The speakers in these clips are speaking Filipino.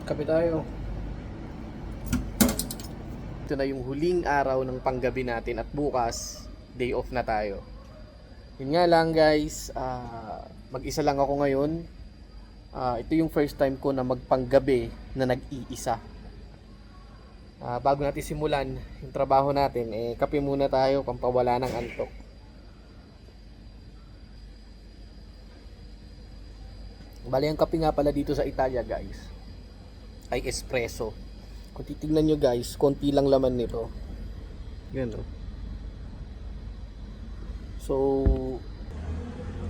Kape tayo. Ito na yung huling araw ng panggabi natin at bukas, day off na tayo. Yun nga lang guys, mag-isa lang ako ngayon. Ito yung first time ko na magpanggabi na nag-iisa. Bago natin simulan yung trabaho natin, kape muna tayo pampawala ng antok. Bali, ang kape nga pala dito sa Italia guys ay espresso. Kung titignan nyo guys, konti lang laman nito. Yan o.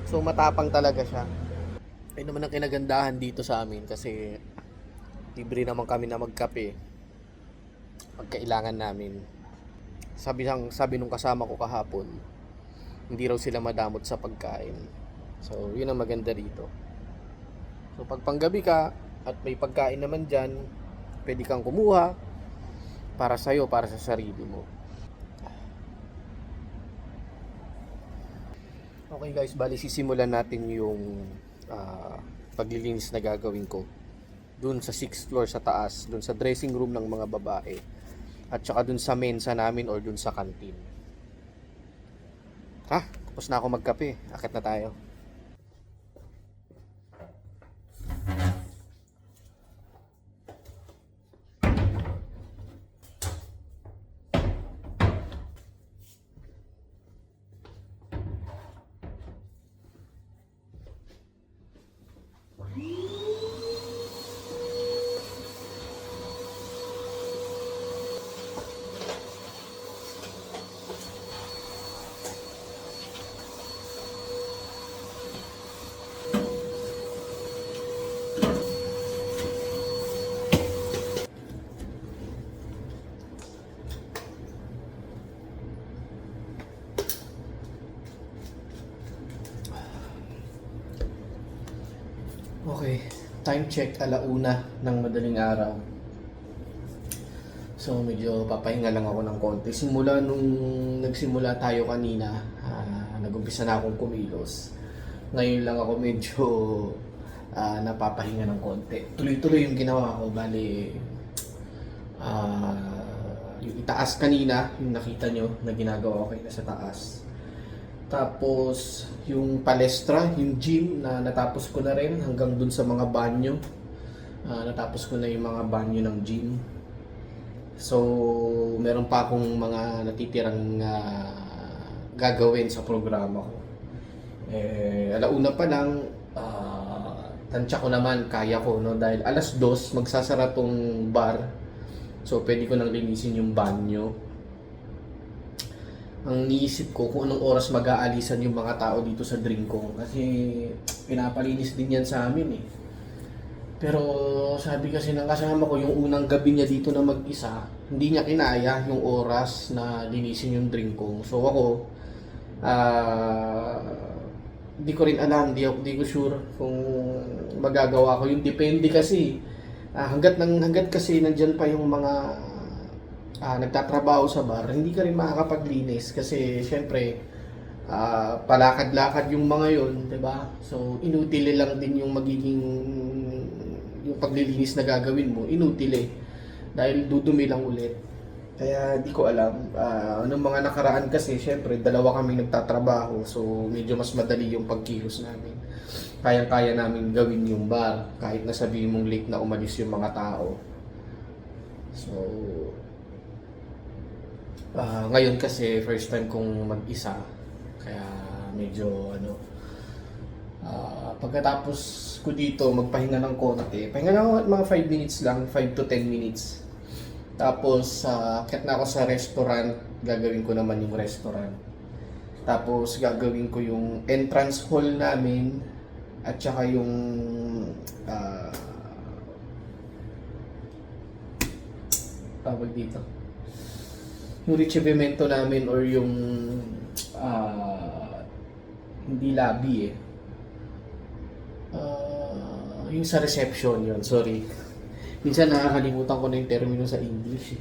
So matapang talaga siya. Ay naman ang kinagandahan dito sa amin kasi libre naman kami na magkape pag kailangan namin. Sabi nung kasama ko kahapon, hindi raw sila madamot sa pagkain. So yun ang maganda dito. So pag panggabi ka at may pagkain naman dyan, pwede kang kumuha para sa'yo, para sa sarili mo. Okay guys, bali sisimulan natin yung paglilinis na gagawin ko dun sa 6th floor sa taas, dun sa dressing room ng mga babae, at saka dun sa mensa namin or dun sa canteen. Tapos na ako magkape, akit na tayo. Okay, time check 1:00 ng madaling araw. So medyo papahinga lang ako ng konti. Simula nung nagsimula tayo kanina, nag-umpisa na akong kumilos. Ngayon lang ako medyo napapahinga ng konti. Tuloy-tuloy yung ginawa ko. Bali, yung itaas kanina, yung nakita nyo na ginagawa ko na sa taas. Tapos yung palestra, yung gym na natapos ko na rin hanggang dun sa mga banyo. Natapos ko na yung mga banyo ng gym. So meron pa akong mga natitirang gagawin sa programa ko. 1:00 pa lang, tansya ko naman, kaya ko, no? Dahil 2:00 magsasara tong bar. So pwede ko nang linisin yung banyo. Ang niisip ko kung anong oras mag-aalisan yung mga tao dito sa drink ko kasi pinapalinis din yan sa amin eh. Pero sabi kasi ng kasama ko, yung unang gabi niya dito na mag-isa, hindi niya kinaya yung oras na linisin yung drink ko. So ako, hindi ko rin alam, hindi ko sure kung magagawa ko. Yung depende kasi, hanggat kasi nandyan pa yung mga nagtatrabaho sa bar, hindi ka rin makakapaglinis kasi syempre palakad-lakad yung mga yon, 'di ba? So inutile lang din yung magiging yung paglilinis na gagawin mo, inutile dahil dudumi lang ulit. Kaya di ko alam. Nung mga nakaraan kasi syempre dalawa kaming nagtatrabaho, so medyo mas madali yung pagkilos namin. Kaya namin gawin yung bar kahit na sabihin mong late na umalis yung mga tao. So ngayon kasi first time kong mag-isa, kaya medyo pagkatapos ko dito magpahinga ng konti, pahinga lang mga 5 minutes lang, 5 to 10 minutes. Tapos akit na ako sa restaurant, gagawin ko naman yung restaurant. Tapos gagawin ko yung entrance hall namin at saka yung tawag dito, yung ricevimento namin or yung hindi lobby yung sa reception yun, sorry. Minsan nakakalimutan ko na yung termino sa English.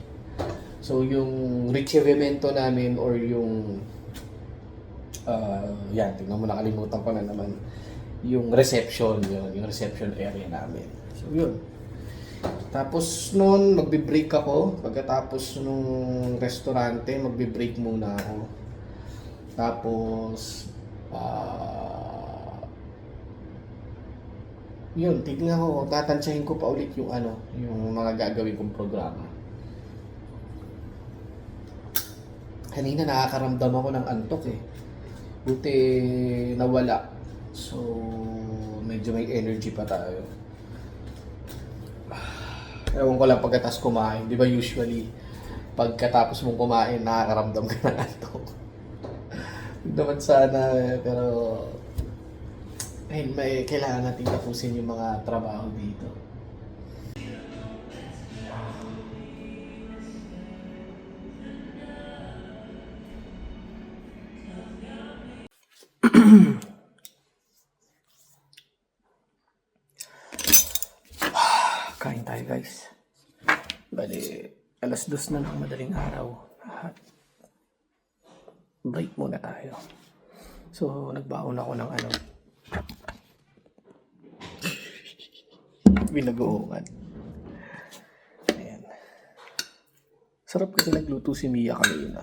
So yung ricevimento namin or yung yan, tingnan mo, nakalimutan ko na naman. Yung reception, yun, yung reception area namin. So yun. Tapos noon, magbe-break ako. Pagkatapos nung restaurante, magbe-break muna ako. Tapos, yun, tignan ko, tatansyahin ko pa ulit yung yung mga gagawin kong programa. Kanina nakakaramdam ako ng antok eh. Buti nawala. So, medyo may energy pa tayo. Ewan ko lang pagkatapos kumain. Di ba usually, pagkatapos mong kumain, nakakaramdam ka ng antok. Hindi naman sana, pero may kailangan natin tapusin yung mga trabaho dito. Kain tayo guys. Bali, 2:00 na ng madaling araw. At break muna tayo. So, nagbaon ako ng binagoongan. Ayan. Sarap kasi nagluto si Mia kanina.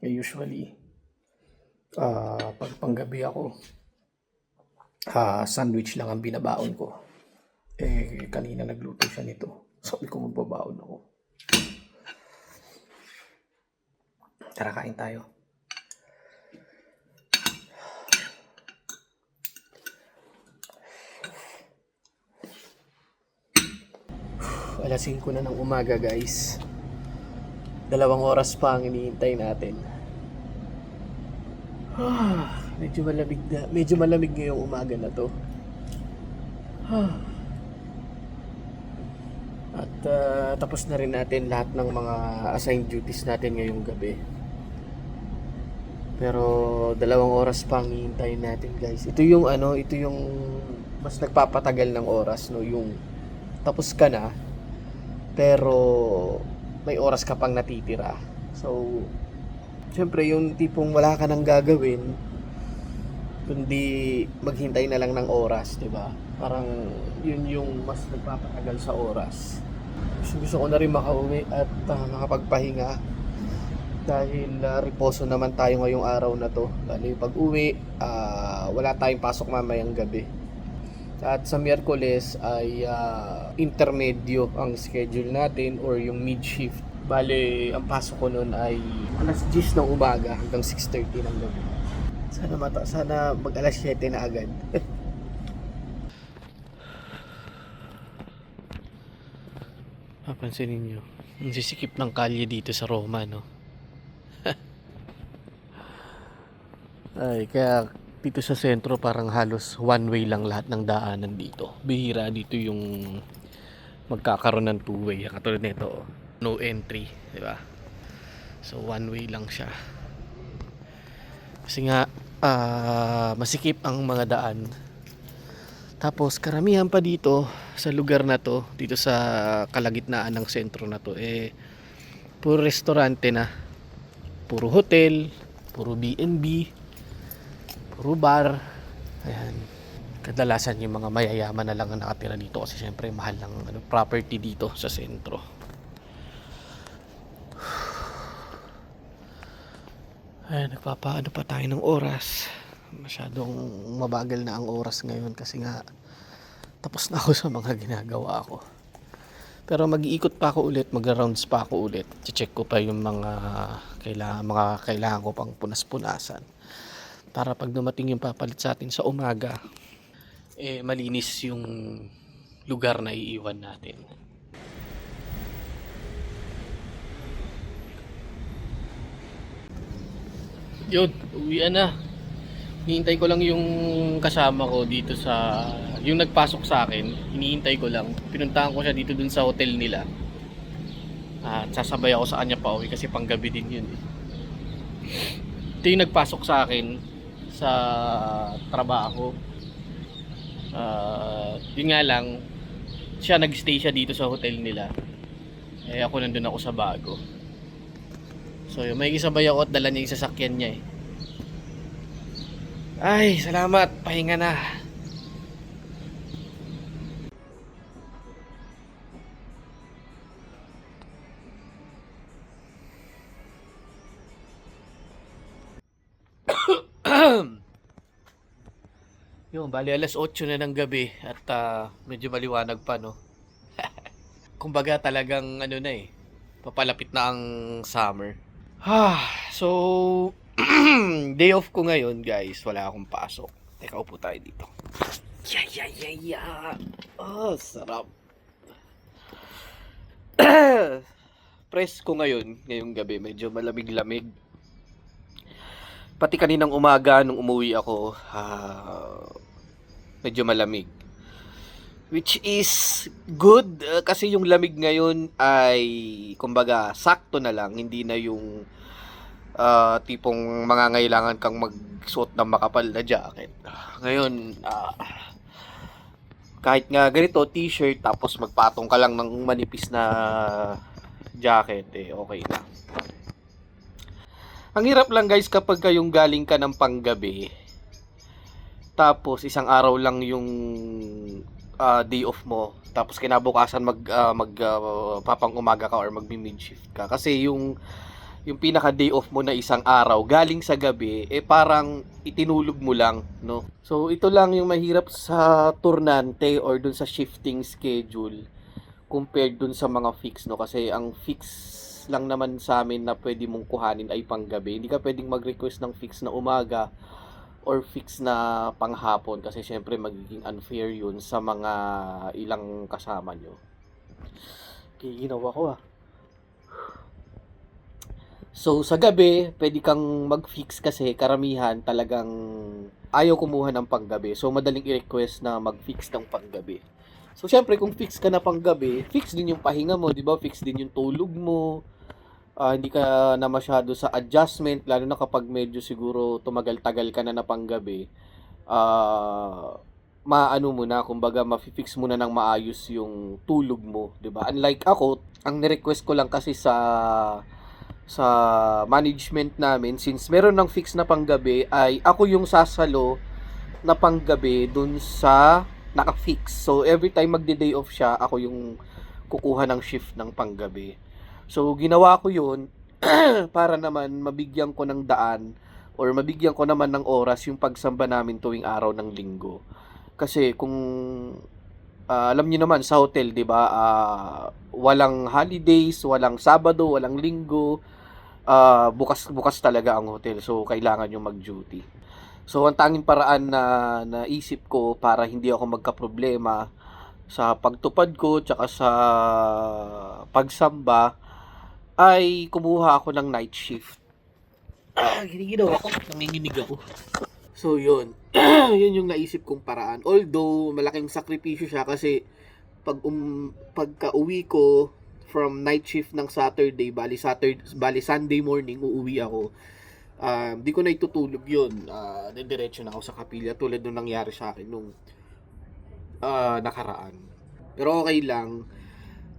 Usually, pag panggabi ako, sandwich lang ang binabaon ko. Kanina nagluto siya nito. Sabi ko magbabaon ako. Tara, kain tayo. Alas 5 na ng umaga guys. 2 oras pa ang iniintay natin. Medyo malamig na. Medyo malamig ngayong umaga na to. At tapos na rin natin lahat ng mga assigned duties natin ngayong gabi. Pero 2 oras pa ang hihintayin natin guys. Ito yung mas nagpapatagal ng oras, no, yung tapos ka na pero may oras ka pang natitira. So syempre yung tipong wala ka nang gagawin kundi maghintay na lang ng oras, 'di ba? Parang yun yung mas nagpapatagal sa oras. Gusto ko na rin makauwi at makapagpahinga dahil riposo naman tayo ngayong araw na to. Dahil pag uwi, wala tayong pasok mamayang gabi. At sa Miyerkules ay intermedyo ang schedule natin or yung mid-shift. Bale, ang pasok ko noon ay alas 10 ng umaga hanggang 6:30 ng gabi. Sana mag alas 7 na agad. Papansinin nyo, ang sisikip ng kalye dito sa Roma, no? Ay, kaya dito sa sentro parang halos one way lang lahat ng daanan dito. Bihira dito yung magkakaroon ng two way. Katulad nito, no entry, di ba? So one way lang siya. Kasi nga masikip ang mga daan. Tapos karamihan pa dito sa lugar na to, dito sa kalagitnaan ng sentro na to, puro restaurante na, puro hotel, puro B&B, puro bar. Ayan. Kadalasan yung mga mayayaman na lang ang nakatira dito kasi syempre mahal ng property dito sa sentro. Ayan, nagpapaano pa tayo ng oras. Masyadong mabagal na ang oras ngayon kasi nga tapos na ako sa mga ginagawa ko. Pero mag-iikot pa ako ulit, mag-rounds pa ako ulit. Check ko pa yung mga kailangan ko pang punas-punasan. Para pag dumating yung papalit sa atin sa umaga, malinis yung lugar na iiwan natin. Yun, uwian na. Hinihintay ko lang yung kasama ko dito sa yung nagpasok sa akin. Hinihintay ko lang. Pinuntahan ko siya dito dun sa hotel nila. At sasabay ako sa kanya pa uwi kasi panggabi din yun. Ito yung nagpasok sa akin sa trabaho. Yun nga lang, siya nagstay siya dito sa hotel nila. Ako nandun ako sa bago. So may isabay ako at dala niya yung sasakyan niya eh. Ay, salamat. Pahinga na. Yun, bali alas 8 na ng gabi at medyo maliwanag pa, no? Kumbaga talagang ano na eh, papalapit na ang summer. So, day off ko ngayon, guys. Wala akong pasok. Teka, upo tayo dito. Yeah. Sarap. Press ko ngayong gabi. Medyo malamig-lamig. Pati kaninang umaga nung umuwi ako, medyo malamig. Which is good kasi yung lamig ngayon ay kumbaga sakto na lang, hindi na yung tipong mangangailangan kang magsuot ng makapal na jacket. Ngayon, kahit nga ganito, t-shirt, tapos magpatong ka lang ng manipis na jacket, okay na. Ang hirap lang guys kapag kayong galing ka ng panggabi, tapos isang araw lang yung day off mo, tapos kinabukasan papang umaga ka or magmi-mid shift ka. Kasi yung pinaka day off mo na isang araw galing sa gabi, parang itinulog mo lang, no? So ito lang yung mahirap sa turnante or dun sa shifting schedule compared dun sa mga fix, no? Kasi ang fix lang naman sa amin na pwede mong kuhanin ay panggabi. Hindi ka pwedeng mag-request ng fix na umaga or fix na panghapon kasi syempre magiging unfair yun sa mga ilang kasama nyo. Okay, ginawa ko So sa gabi, pwede kang mag-fix kasi karamihan talagang ayaw kumuha ng panggabi. So madaling i-request na mag-fix ng panggabi. So syempre kung fix ka na panggabi, fix din yung pahinga mo, 'di ba? Fix din yung tulog mo. Hindi ka na masyado sa adjustment, lalo na kapag medyo siguro tumagal-tagal ka na panggabi. Maano mo na, kumbaga ma-fix mo na ng maayos yung tulog mo, 'di ba? Unlike ako, ang ni-request ko lang kasi sa management namin, since meron ng fix na panggabi, ay ako yung sasalo na panggabi dun sa naka-fix. So every time magde-day off siya, ako yung kukuha ng shift ng panggabi. So ginawa ko yun para naman mabigyan ko ng daan or mabigyan ko naman ng oras yung pagsamba namin tuwing araw ng linggo. Kasi kung alam niyo naman sa hotel, 'di ba? Walang holidays, walang Sabado, walang Linggo. Bukas talaga ang hotel. So kailangan yung mag-duty. So ang tanging paraan na naisip ko para hindi ako magka-problema sa pagtupad ko tsaka sa pagsamba ay kumuha ako ng night shift. Ginigilaw ako, nanginginig ako. So yun, yun yung naisip kong paraan. Although malaking sakripisyo siya kasi pagka uwi ko from night shift ng Saturday, bali Sunday morning uuwi ako. Di ko na itutulog yun. Diretso na ako sa kapilya tulad nung nangyari sa akin nung nakaraan. Pero okay lang.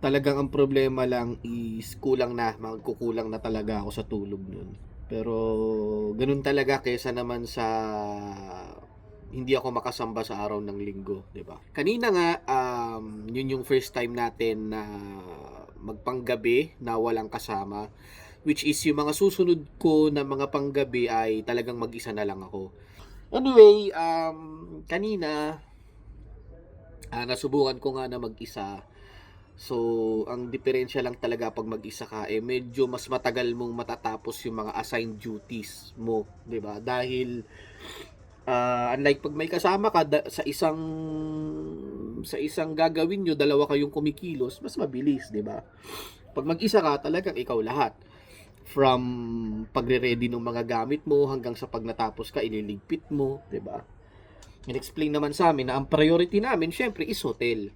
Talagang ang problema lang is magkukulang na talaga ako sa tulog nun. Pero ganun talaga kesa naman sa hindi ako makasamba sa araw ng linggo, 'di ba? Kanina nga yun yung first time natin na magpanggabi na walang kasama, which is yung mga susunod ko na mga panggabi ay talagang mag-isa na lang ako. Anyway, kanina nasubukan ko nga na mag-isa. So, ang diferensya lang talaga pag mag-isa ka, medyo mas matagal mong matatapos yung mga assigned duties mo, 'di ba? Dahil unlike pag may kasama ka sa isang gagawin nyo, dalawa kayong kumikilos, mas mabilis, 'di ba? Pag mag-isa ka, talagang ikaw lahat. From pagre-ready ng mga gamit mo hanggang sa pag natapos ka, ililigpit mo, 'di ba? In-explain naman sa amin na ang priority namin syempre is hotel.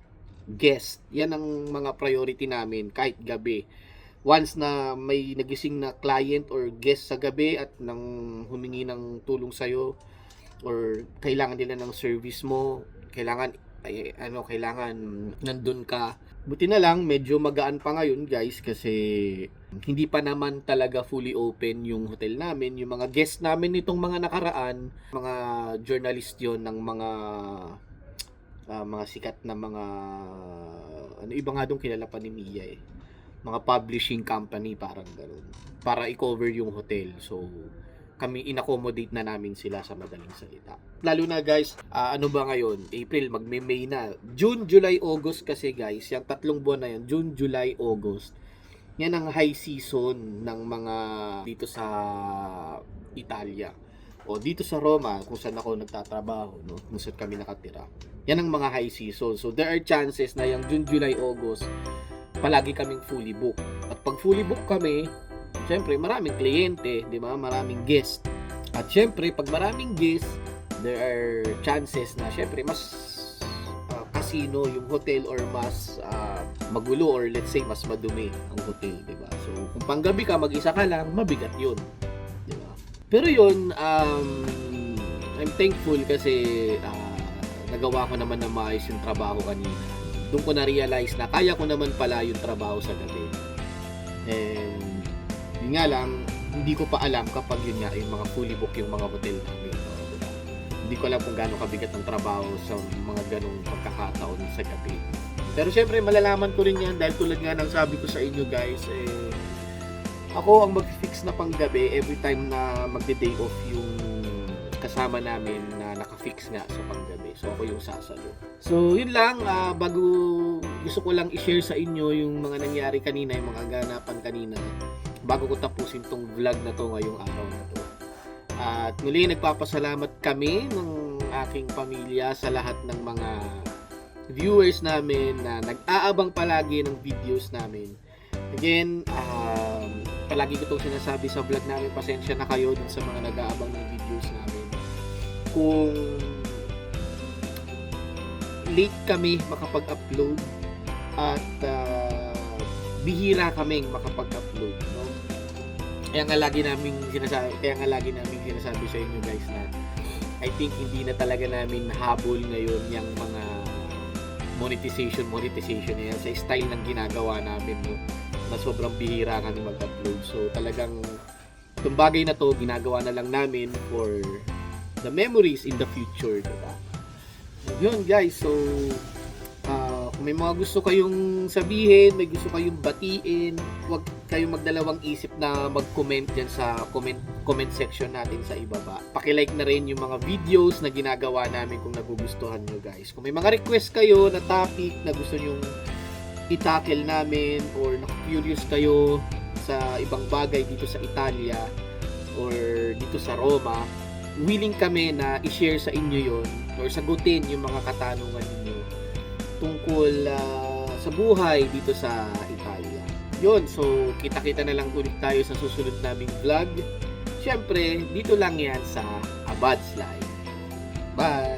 Guest. Yan ang mga priority namin kahit gabi. Once na may nagising na client or guest sa gabi at nang humingi ng tulong sa'yo or kailangan nila ng service mo, kailangan nandun ka. Buti na lang, medyo magaan pa ngayon guys kasi hindi pa naman talaga fully open yung hotel namin. Yung mga guest namin nitong mga nakaraan, mga journalist yon ng mga sikat na mga iba nga doon kilala pa ni Mia mga publishing company parang ganoon para i-cover yung hotel. So kami inaccommodate na namin sila sa madaling salita. Lalo na guys, ano ba ngayon? April, magme-May na. June, July, August kasi guys, yung 3 buwan na yan, June, July, August, yan ang high season ng mga dito sa Italia. O dito sa Roma, kung saan ako nagtatrabaho, no? Kung saan kami nakatira. Yan ang mga high season. So there are chances na yung June, July, August, palagi kaming fully booked. At pag fully booked kami, syempre, maraming kliyente, di ba? Maraming guest. At syempre, pag maraming guest, there are chances na syempre, mas casino yung hotel or mas magulo or let's say, mas madumi ang hotel, di ba? So, kung panggabi ka, mag-isa ka lang, mabigat yun. Di ba? Pero yun, I'm thankful kasi nagawa ko naman na maayos yung trabaho kanina. Doon ko na-realize na kaya ko naman pala yung trabaho sa gabi. And yun nga lang, hindi ko pa alam kapag yun nga, yung mga fully book yung mga hotel namin. Diba? Hindi ko alam kung gaano kabigat ang trabaho sa mga ganong pagkakataon sa gabi. Pero syempre, malalaman ko rin yan dahil tulad nga ng sabi ko sa inyo guys, ako ang mag-fix na panggabi every time na magde-day off yung kasama namin na naka-fix nga sa panggabi. So ako yung sasalo. So yun lang, bago gusto ko lang i-share sa inyo yung mga nangyari kanina, yung mga ganapan kanina bago ko tapusin tong vlog na to ngayong araw na to. At muli nagpapasalamat kami ng aking pamilya sa lahat ng mga viewers namin na nag-aabang palagi ng videos namin. Again, palagi ko itong sinasabi sa vlog namin, pasensya na kayo dun sa mga nag-aabang ng videos namin. Kung late kami makapag-upload at bihira kaming makapag-upload, no? Kaya nga lagi naming sinasabi sa inyo guys na I think hindi na talaga namin habol ngayon yung mga monetization na yan sa style ng ginagawa namin, no? Na sobrang bihira kami mag-upload. So talagang itong bagay na to ginagawa na lang namin for the memories in the future, diba? Yun guys, so kung may mga gusto kayong sabihin, may gusto kayong batiin, huwag kayong magdalawang isip na mag-comment dyan sa comment section natin sa ibaba. Paki-like na rin yung mga videos na ginagawa namin kung nagugustuhan nyo guys. Kung may mga request kayo na topic na gusto nyong i-tackle namin or na-curious kayo sa ibang bagay dito sa Italia or dito sa Roma, willing kami na i-share sa inyo yon or sagutin yung mga katanungan niyo tungkol sa buhay dito sa Italia. Yun, so kita-kita na lang ulit tayo sa susunod naming vlog. Siyempre, dito lang yan sa Abad's Life. Bye!